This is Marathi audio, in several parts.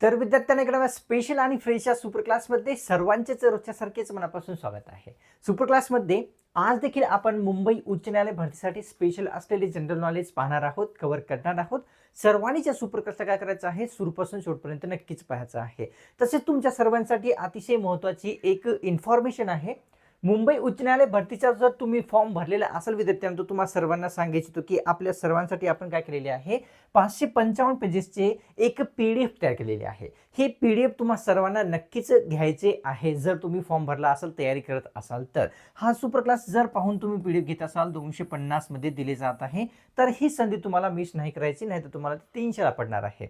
तर विद्यार्थ्यांना इकडे स्पेशल आणि फ्रेश या सुपर क्लासमध्ये सर्वांचेच रोजच्यासारखेच मनापासून स्वागत आहे. सुपर क्लासमध्ये आज देखील आपण मुंबई उच्च न्यायालय भरतीसाठी स्पेशल असलेले जनरल नॉलेज पाहणार आहोत, कव्हर करणार आहोत. सर्वांनीच या सुपर क्लासला काय करायचं आहे, सुरूपासून शेवटपर्यंत नक्कीच पाहायचं आहे. तसेच तुमच्या सर्वांसाठी अतिशय महत्त्वाची एक इन्फॉर्मेशन आहे. मुंबई उच्च न्यायालय भरतीचा जर तुम्ही फॉर्म भरलेला असेल विद्यार्थ्यांना, तर तुम्हाला सर्वांना सांगायचं होतं की आपल्या सर्वांसाठी आपण काय केलेले आहे, 555 पेजेसचे एक PDF तयार केलेले आहे. हे PDF तुम्हा सर्वांना नक्कीच घ्यायचे आहे जर तुम्ही फॉर्म भरला असाल, तयारी करत असाल तर. हा सुपर क्लास जर पाहून तुम्ही PDF घेत असाल 250 मध्ये दिले जात आहे, तर ही संधी तुम्हाला मिस नाही करायची, नाही तर तुम्हाला 300 ला पडणार आहे.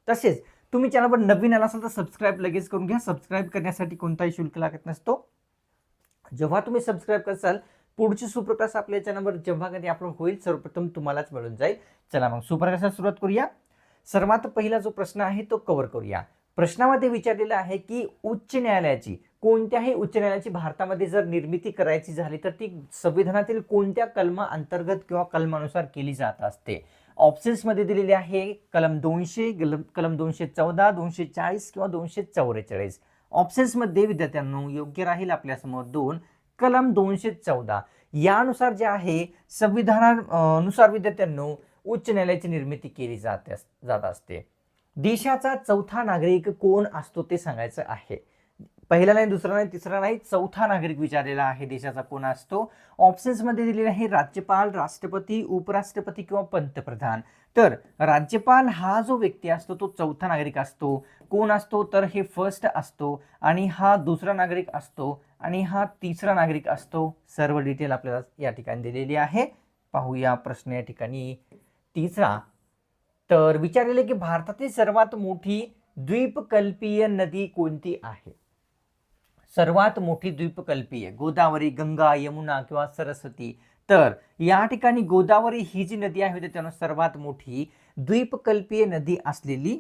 तसेच तुम्ही चॅनलवर नवीन आला असाल तर सबस्क्राईब लगेच करून घ्या. सबस्क्राईब करण्यासाठी कोणताही शुल्क लागत नसतो. जेव्हा तुम्ही सबस्क्राईब करसाल, पुढची सुपर क्लास आपल्या चॅनलवर जेव्हा कधी अपलोड होईल सर्वप्रथम तुम्हालाच मिळून जाईल. चला मग सुपर क्लासला सुरुवात करूया. सर्वात पहिला जो प्रश्न आहे तो कव्हर करूया. प्रश्नामध्ये विचारलेला आहे की उच्च न्यायालयाची, कोणत्याही उच्च न्यायालयाची भारतामध्ये जर निर्मिती करायची झाली तर ती संविधानातील कोणत्या कलमा अंतर्गत किंवा कलमानुसार केली जात असते. ऑप्शन्स मध्ये दिलेले आहे कलम 200, कलम 214, 240 किंवा 244. ऑप्शन्स मध्ये विद्यार्थ्यांनो योग्य राहील आपल्यासमोर 2 कलम 214. यानुसार जे आहे संविधानानुसार विद्यार्थ्यांनो उच्च न्यायालयाची निर्मिती केली जात असते. देशाचा चौथा नागरिक कोण असतो ते सांगायचं आहे. पहिला नाही, दुसरा नाही, तिसरा नाही, चौथा नागरिक विचारलेला आहे. देशाचा कोण असतो. ऑप्शन्स मध्ये दिलेले आहे राज्यपाल, राष्ट्रपती, उपराष्ट्रपती किंवा पंतप्रधान. तर राज्यपाल हा जो व्यक्ती असतो तो चौथा नागरिक असतो. कोण असतो तर हे फर्स्ट असतो, आणि हा दुसरा नागरिक असतो, आणि हा तिसरा नागरिक असतो. सर्व डिटेल आपल्याला या ठिकाणी दिलेली आहे. पाहूया प्रश्न या ठिकाणी तिसरा. तर विचारलेले की भारतातील सर्वात मोठी द्वीपकल्पीय नदी कोणती आहे. सर्वात मोठी द्वीपकल्पीय गोदावरी, गंगा, यमुना किंवा सरस्वती. तर या ठिकाणी गोदावरी ही जी नदी आहे त्यानं सर्वात मोठी द्वीपकल्पीय नदी असलेली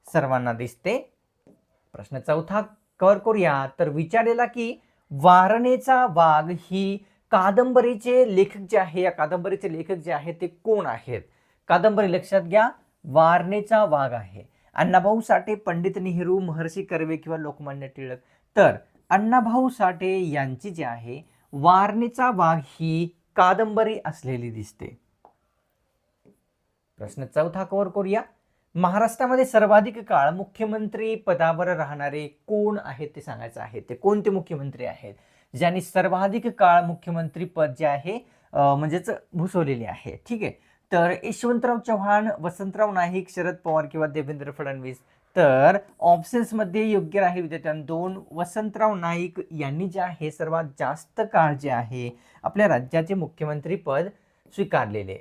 सर्वांना दिसते. प्रश्न चौथा कव्हर करूया. तर विचारलेला की वारणेचा वाघ ही कादंबरीचे लेखक जे आहे, या कादंबरीचे लेखक जे आहे ते कोण आहेत. कादंबरी लक्षात घ्या, वारणेचा वाघ आहे. अण्णाभाऊ साठे, पंडित नेहरू, महर्षी कर्वे किंवा लोकमान्य टिळक. तर अण्णाभाऊ साठे यांची जी आहे वारणेचा वाघ ही कादंबरी असलेली दिसते. प्रश्न चौथा कव्हर करूया. महाराष्ट्रामध्ये सर्वाधिक काळ मुख्यमंत्री पदावर राहणारे कोण आहेत ते सांगायचं आहे. ते कोणते मुख्यमंत्री आहेत ज्यांनी सर्वाधिक काळ मुख्यमंत्री पद जे आहे म्हणजेच भूषवलेले आहे. ठीक आहे. तर यशवंतराव चव्हाण, वसंतराव नाईक, शरद पवार किंवा देवेंद्र फडणवीस. तर ऑप्शन्स मध्ये योग्य राहील विद्यार्थ्यांनो 2 वसंतराव नाईक यांनी जे आहे सर्वात जास्त काळ जे आहे आपल्या राज्याचे मुख्यमंत्री पद स्वीकारलेले.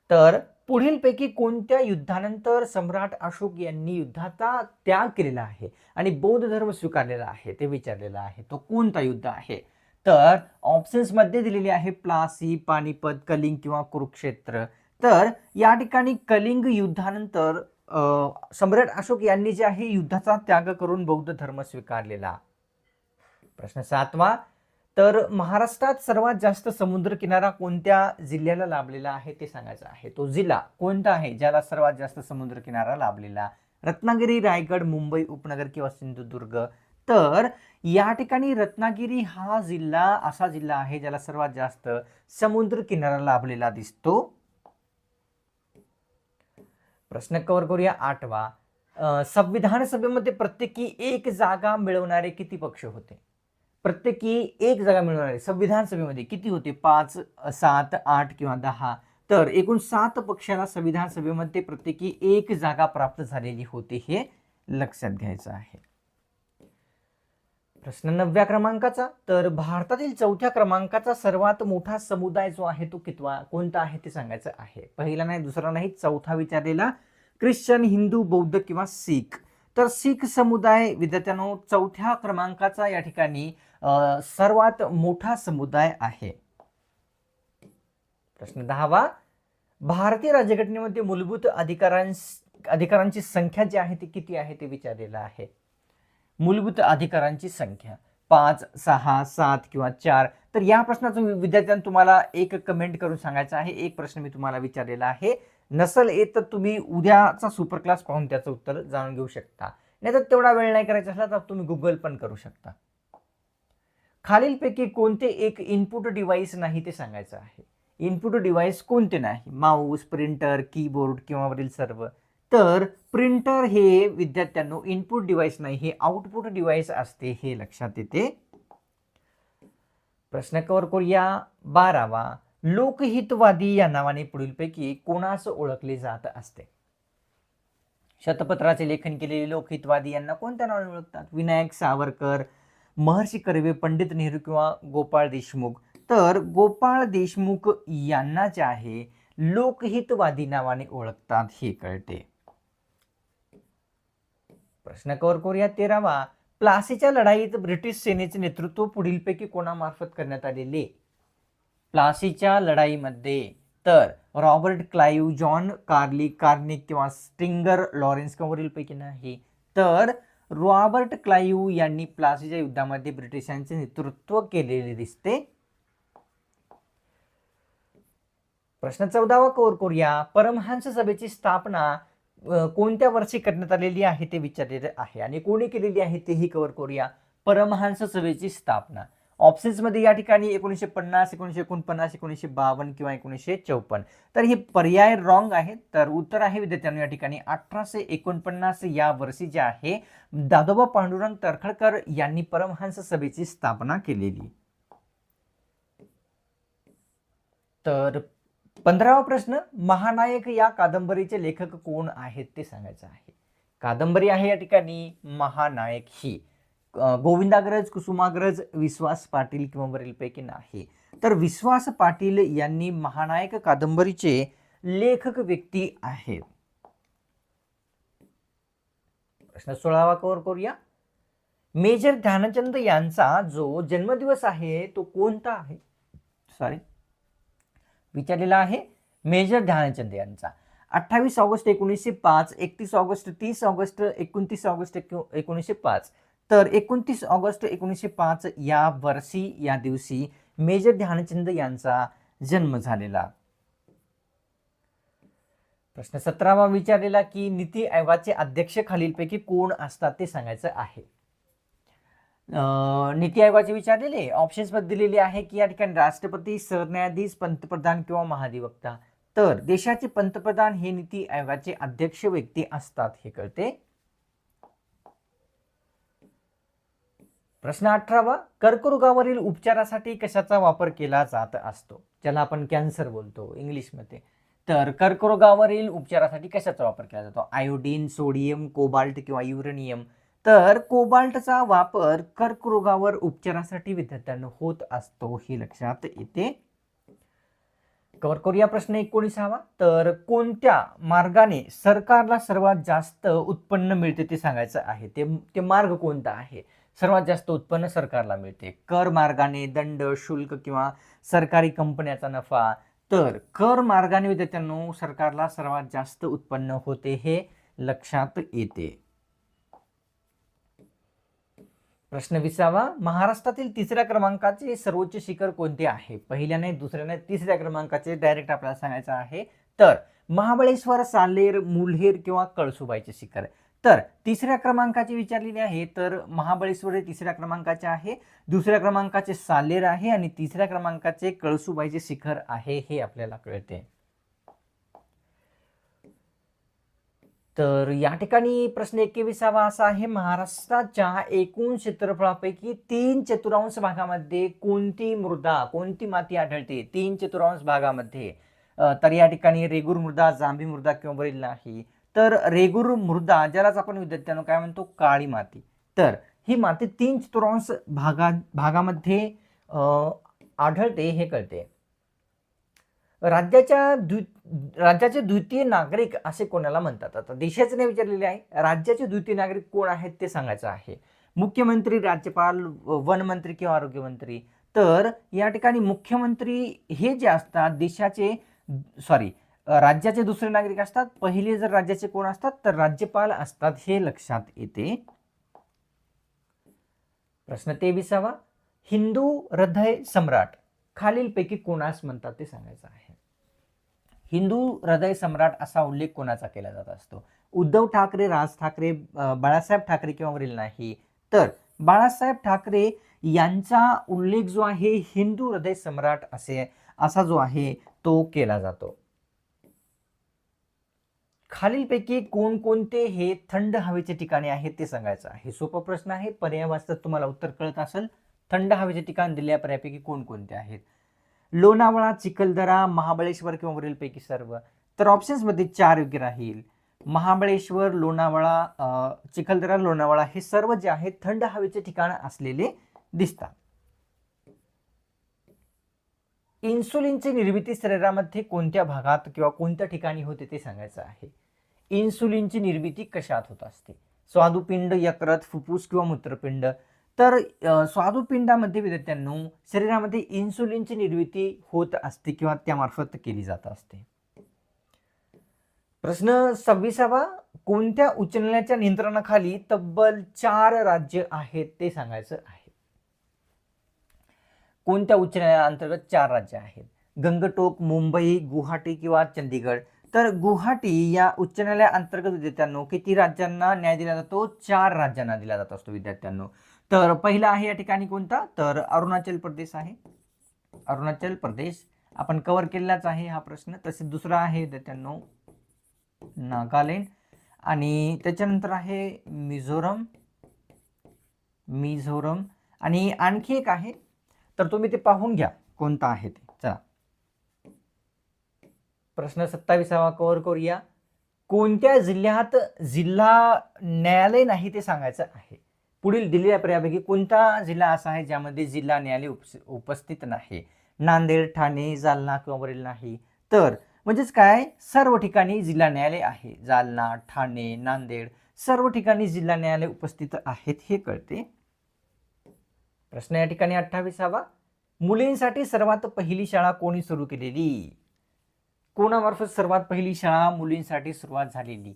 तर पुढीलपैकी कोणत्या युद्धानंतर सम्राट अशोक यांनी युद्धाचा त्याग केलेला आहे आणि बौद्ध धर्म स्वीकारलेला आहे ते विचारलेला आहे. तो कोणता युद्ध आहे. तर ऑप्शन्स मध्ये दिलेली आहे प्लासी, पानिपत, कलिंग किंवा कुरुक्षेत्र. तर या ठिकाणी कलिंग युद्धानंतर सम्राट अशोक यांनी जे आहे युद्धाचा त्याग करून बौद्ध धर्म स्वीकारलेला. प्रश्न सातवा. तर महाराष्ट्रात सर्वात जास्त समुद्र किनारा कोणत्या जिल्ह्याला लाभलेला आहे ते सांगायचं आहे. तो जिल्हा कोणता आहे ज्याला सर्वात जास्त समुद्र किनारा लाभलेला. रत्नागिरी, रायगड, मुंबई उपनगर किंवा सिंधुदुर्ग. तर या ठिकाणी रत्नागिरी हा जिल्हा असा जिल्हा आहे ज्याला सर्वात जास्त समुद्र किनारा लाभलेला दिसतो. प्रश्न कव्हर करूया आठवा. संविधान सभेमध्ये प्रत्येकी एक जागा मिळवणारे किती पक्ष होते. प्रत्येकी एक जागा मिळवणारे संविधान सभेमध्ये किती होते. 5, 7, 8 किंवा 10. तर एकूण 7 पक्षाला संविधान सभेमध्ये प्रत्येकी एक जागा प्राप्त झालेली होती, हे लक्षात घ्यायचं आहे. प्रश्न 9व्या क्रमांकाचा. तर भारतातील 4थ्या क्रमांकाचा सर्वात मोठा समुदाय जो आहे तो कितवा कोणता आहे ते सांगायचं आहे. पहिला नाही, दुसरा नाही, चौथा विचारलेला. ख्रिश्चन, हिंदू, बौद्ध किंवा शीख. तर शीख समुदाय विद्यार्थ्यांनो 4थ्या क्रमांकाचा या ठिकाणी सर्वात मोठा समुदाय आहे. प्रश्न 10वा. भारतीय राज्यघटनेमध्ये मूलभूत अधिकारांची संख्या जी आहे ती किती आहे ते विचारलेलं आहे. मूलभूत अधिकारांची संख्या 5, 6, 7 किंवा 4. तर या प्रश्नाचं विद्यार्थ्यांना तुम्हाला एक कमेंट करून सांगायचं आहे. एक प्रश्न मी तुम्हाला विचारलेला आहे. नसल येत तर तुम्ही उद्याचा सुपर क्लास पाहून त्याचं उत्तर जाणून घेऊ शकता. नाहीतर तेवढा वेळ नाही करायचा असला तर तुम्ही गुगल पण करू शकता. खालीलपैकी कोणते एक इनपुट डिव्हाइस नाही ते सांगायचं आहे. इनपुट डिव्हाइस कोणते नाही? माऊस, प्रिंटर, कीबोर्ड किंवा वरील सर्व. तर प्रिंटर हे विद्यार्थ्यांनो इनपुट डिव्हाइस नाही, हे आउटपुट डिव्हाइस असते, हे लक्षात येते. प्रश्न कव्हर करूया 12वा. लोकहितवादी या नावाने पुढीलपैकी कोणास ओळखले जात असते? शतपत्राचे लेखन केलेले लोकहितवादी यांना कोणत्या नावाने ओळखतात? विनायक सावरकर, महर्षी कर्वे, पंडित नेहरू किंवा गोपाळ देशमुख. तर गोपाळ देशमुख यांना जे आहे लोकहितवादी नावाने ओळखतात हे कळते. प्रश्न कव्हर करूया 13वा. प्लासीच्या लढाईत ब्रिटिश सेनेचे नेतृत्व पुढीलपैकी कोणामार्फत करण्यात आलेले? प्लासीच्या लढाईमध्ये तर रॉबर्ट क्लाइव्ह, जॉन कार्निक किंवा स्टिंगर लॉरेन्स किंवा वरीलपैकी नाही. तर रॉबर्ट क्लाइव्ह यांनी प्लासीच्या युद्धामध्ये ब्रिटिशांचे नेतृत्व केलेले दिसते. प्रश्न 14वा कव्हर करूया. परमहंस सभेची स्थापना कोणत्या वर्षी करण्यात आलेली आहे ते विचारलेले आहे आणि कोणी केलेली आहे तेही कव्हर करूया. परमहंस सभेची स्थापना ऑप्शन्स मध्ये या ठिकाणी 1950, 1949, 1952 किंवा 1954. तर हे पर्याय रॉंग आहेत. तर उत्तर आहे विद्यार्थ्यांनो या ठिकाणी 1849 या वर्षी जे आहे दादोबा पांडुरंग तर्खडकर यांनी परमहंस सभेची स्थापना केलेली. तर 15वा प्रश्न. महानायक या कादंबरीचे लेखक कोण आहेत ते सांगायचं आहे. कादंबरी आहे या ठिकाणी महानायक ही गोविंदाग्रज, कुसुमाग्रज, विश्वास पाटील किंवा वरीलपैकी नाही. तर विश्वास पाटील यांनी महानायक कादंबरीचे लेखक व्यक्ती आहेत. प्रश्न 16वा कव्हर करूया. मेजर ध्यानचंद यांचा जो जन्मदिवस आहे तो कोणता आहे? विचारलेला आहे मेजर ध्यानचंद यांचा 28 ऑगस्ट 1905, 31 ऑगस्ट, 30 ऑगस्ट, 29 ऑगस्ट 1905. तर 29 ऑगस्ट 1905 या वर्षी या दिवशी मेजर ध्यानचंद यांचा जन्म झालेला. प्रश्न 17वा विचारलेला की नीती आयोगाचे अध्यक्ष खालीलपैकी कोण असतात ते सांगायचं आहे. नीती आयोगाचे विचारलेले ऑप्शन्स मध्ये दिलेले आहे की या ठिकाणी राष्ट्रपती, सरन्यायाधीश, पंतप्रधान किंवा महाधिवक्ता. तर देशाचे पंतप्रधान हे नीती आयोगाचे अध्यक्ष व्यक्ती असतात हे कळते. प्रश्न 18वा. कर्करोगावरील उपचारासाठी कशाचा वापर केला जात असतो? ज्याला आपण कॅन्सर बोलतो इंग्लिशमध्ये. तर कर्करोगावरील उपचारासाठी कशाचा वापर केला जातो? आयोडीन, सोडियम, कोबाल्ट किंवा युरेनियम. तर कोबाल्टचा वापर कर्करोगावर उपचारासाठी विद्यार्थ्यांना होत असतो हे लक्षात येते. कव्हर करूया प्रश्न 19वा. तर कोणत्या मार्गाने सरकारला सर्वात जास्त उत्पन्न मिळते ते सांगायचं आहे. ते मार्ग कोणता आहे? सर्वात जास्त उत्पन्न सरकारला मिळते कर मार्गाने, दंड, शुल्क किंवा सरकारी कंपन्याचा नफा. तर कर मार्गाने विद्यार्थ्यांनो सरकारला सर्वात जास्त उत्पन्न होते हे लक्षात येते. प्रश्न 20वा. महाराष्ट्रातील 3ऱ्या क्रमांकाचे सर्वोच्च शिखर कोणते आहे? पहिल्याने, दुसऱ्याने, 3ऱ्या क्रमांकाचे डायरेक्ट आपल्याला सांगायचं आहे. तर महाबळेश्वर, साल्हेर, मुल्हेर किंवा कळसुबाईचे शिखर. तर 3ऱ्या क्रमांकाची विचारलेली आहे. तर महाबळेश्वर हे 3ऱ्या क्रमांकाचे आहे, 2ऱ्या क्रमांकाचे साल्हेर आहे आणि 3ऱ्या क्रमांकाचे कळसुबाईचे शिखर आहे हे आपल्याला कळते. तर या ठिकाणी प्रश्न 21वा असा आहे. महाराष्ट्राच्या एकूण क्षेत्रफळापैकी 3/4 भागामध्ये कोणती माती आढळते? 3/4 भागामध्ये. तर या ठिकाणी रेगूर मृदा, जांभी मृदा किंवा वरील नाही. तर रेगूर मृदा ज्यालाच आपण विद्यार्थ्यांनो काय म्हणतो? काळी माती. तर ही माती 3/4 भागामध्ये आढळते हे कळते. राज्याचे द्वितीय नागरिक असे कोणाला म्हणतात? आता देशाचे नाही विचारलेले आहे. राज्याचे द्वितीय नागरिक कोण आहेत ते सांगायचं आहे. मुख्यमंत्री, राज्यपाल, वनमंत्री किंवा आरोग्यमंत्री. तर या ठिकाणी मुख्यमंत्री हे जे असतात राज्याचे दुसरे नागरिक असतात. पहिले जर राज्याचे कोण असतात तर राज्यपाल असतात हे लक्षात येते. प्रश्न 23वा. हिंदू हृदय सम्राट खालीलपैकी कोणास म्हणतात ते सांगायचं आहे. हिंदू हृदय सम्राट असा उल्लेख कोणाचा केला जात असतो? उद्धव ठाकरे, राज ठाकरे, बाळासाहेब ठाकरे किंवा वरील नाही. तर बाळासाहेब ठाकरे यांचा उल्लेख जो आहे हिंदू हृदय सम्राट असा जो आहे तो केला जातो. खालीलपैकी कोणकोणते हे थंड हवेचे ठिकाणे आहेत ते सांगायचं आहे. सोपा प्रश्न आहे, पर्याय वाचतात तुम्हाला उत्तर कळत असेल. थंड हवेचे ठिकाण दिलेल्या पर्यायापैकी कोणकोणते आहेत? लोणावळा, चिखलदरा, महाबळेश्वर किंवा वरीलपैकी सर्व. तर ऑप्शन्स मध्ये 4 योग्य राहील. महाबळेश्वर, लोणावळा, चिखलदरा, लोणावळा हे सर्व जे आहेत थंड हवेचे ठिकाण असलेले दिसतात. इन्सुलिनची निर्मिती शरीरामध्ये कोणत्या भागात किंवा कोणत्या ठिकाणी होते ते सांगायचं आहे. इन्सुलिनची निर्मिती कशात होत असते? स्वादुपिंड, यकृत, फुफ्फुस किंवा मूत्रपिंड. तर स्वादुपिंडामध्ये विद्यार्थ्यांनो शरीरामध्ये इन्सुलिनची निर्मिती होत असते किंवा त्यामार्फत केली जात असते. प्रश्न 26वा, कोणत्या उच्च न्यायालयाच्या नियंत्रणाखाली तब्बल 4 राज्य आहेत ते सांगायचं आहे. कोणत्या उच्च न्यायालयाअंतर्गत 4 राज्य आहेत? गंगटोक, मुंबई, गुवाहाटी किंवा चंदीगड. तर गुवाहाटी या उच्च न्यायालयाअंतर्गत विद्यार्थ्यांनो किती राज्यांना न्याय दिला जातो? 4 राज्यांना दिला जात असतो विद्यार्थ्यांनो. तर पहिला आहे या ठिकाणी कोणता? तर अरुणाचल प्रदेश आहे. अरुणाचल प्रदेश आपण कव्हर केलेलाच आहे हा प्रश्न. तसेच दुसरा आहे विद्यार्थ्यांनो नागालँड आणि त्याच्यानंतर आहे मिझोरम आणि आणखी एक आहे, तर तुम्ही ते पाहून घ्या कोणता आहे ते. चला प्रश्न 27वा कव्हर करूया. कोणत्या जिल्ह्यात जिल्हा न्यायालय नाही ते सांगायचं आहे. पुढील दिलेल्या पर्यायापैकी कोणता जिल्हा असा आहे ज्यामध्ये जिल्हा न्यायालय उपस्थित नाही? नांदेड, ठाणे, जालना किंवा वरील नाही. तर म्हणजेच काय, सर्व ठिकाणी जिल्हा न्यायालय आहे. जालना, ठाणे, नांदेड सर्व ठिकाणी जिल्हा न्यायालय उपस्थित आहेत हे कळते. प्रश्न या ठिकाणी 28वा, मुलींसाठी सर्वात पहिली शाळा कोणी सुरू केलेली? कोणामार्फत सर्वात पहिली शाळा मुलींसाठी सुरुवात झालेली?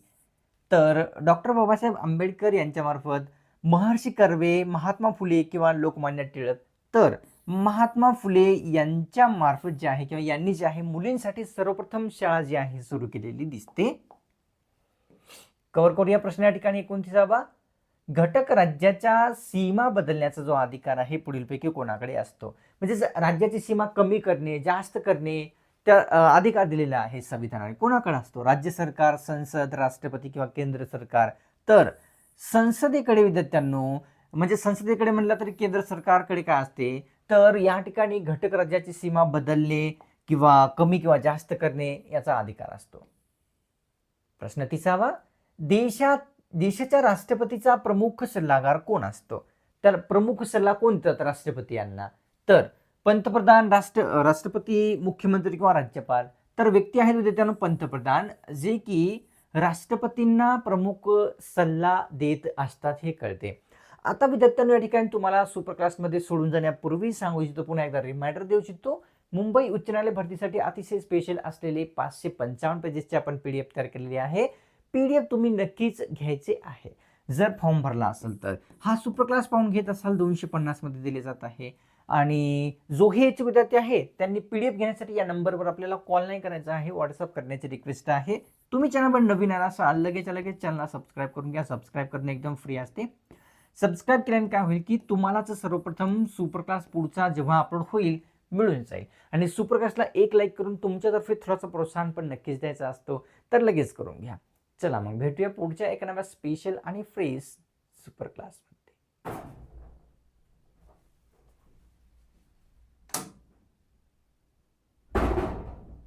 तर डॉक्टर बाबासाहेब आंबेडकर यांच्यामार्फत, महर्षी कर्वे, महात्मा फुले किंवा लोकमान्य टिळक. तर महात्मा फुले यांच्या मार्फत जे आहे किंवा यांनी जे आहे मुलींसाठी सर्वप्रथम शाळा जी आहे सुरू केलेली दिसते. कव्हर करूया प्रश्न या ठिकाणी 29वा, घटक राज्याच्या सीमा बदलण्याचा जो अधिकार आहे पुढीलपैकी कोणाकडे असतो? म्हणजे राज्याची सीमा कमी करणे, जास्त करणे त्या अधिकार दिलेला आहे संविधानाने. कोणाकडे असतो? राज्य सरकार, संसद, राष्ट्रपती किंवा केंद्र सरकार. तर संसदेकडे विद्यार्थ्यांनो, म्हणजे संसदेकडे म्हणलं तरी केंद्र सरकारकडे काय असते? तर या ठिकाणी घटक राज्याची सीमा बदलणे किंवा कमी किंवा जास्त करणे याचा अधिकार असतो. प्रश्न 30वा, देशाच्या राष्ट्रपतीचा प्रमुख सल्लागार कोण असतो? तर प्रमुख सल्ला कोणता राष्ट्रपती यांना? तर पंतप्रधान, राष्ट्रपती, मुख्यमंत्री किंवा राज्यपाल. तर व्यक्ती आहेत विद्यार्थ्यांनो पंतप्रधान, जे की राष्ट्रपतींना प्रमुख सल्ला देत असतात हे कळते. आता विद्यार्थ्यांनो या ठिकाणी तुम्हाला सुपर क्लासमध्ये सोडून जाण्यापूर्वी सांगू इच्छितो, पुन्हा एकदा रिमाइंडर देऊ इच्छितो, मुंबई उच्च न्यायालय भरतीसाठी अतिशय स्पेशल असलेले 555 पेजेसचे आपण PDF तयार केलेली आहे. PDF तुम्ही नक्कीच घ्यायचे आहे जर फॉर्म भरला असेल तर. हा सुपर क्लास पाहून घेत असाल 250 मध्ये दिले जात आहे. आणि जो हे विद्यार्थी आहे त्यांनी PDF घेण्यासाठी या नंबरवर आपल्याला कॉल नाही करायचा आहे, व्हॉट्सअप करण्याची रिक्वेस्ट आहे. तुम्ही चॅनलवर नवीन आला असाल लगेच चॅनलला सबस्क्राईब करून घ्या. सबस्क्राईब करणे एकदम फ्री असते. सबस्क्राईब केल्याने काय होईल की तुम्हालाच सर्वप्रथम सुपर क्लास पुढचा जेव्हा अपलोड होईल मिळून जाईल. आणि सुपर क्लासला एक लाईक करून तुमच्यातर्फे थोडासा प्रोत्साहन पण नक्कीच द्यायचा असतो, तर लगेच करून घ्या. चला मग भेटूया पुढच्या एका नव्या स्पेशल आणि फ्रेश सुपर क्लासमध्ये.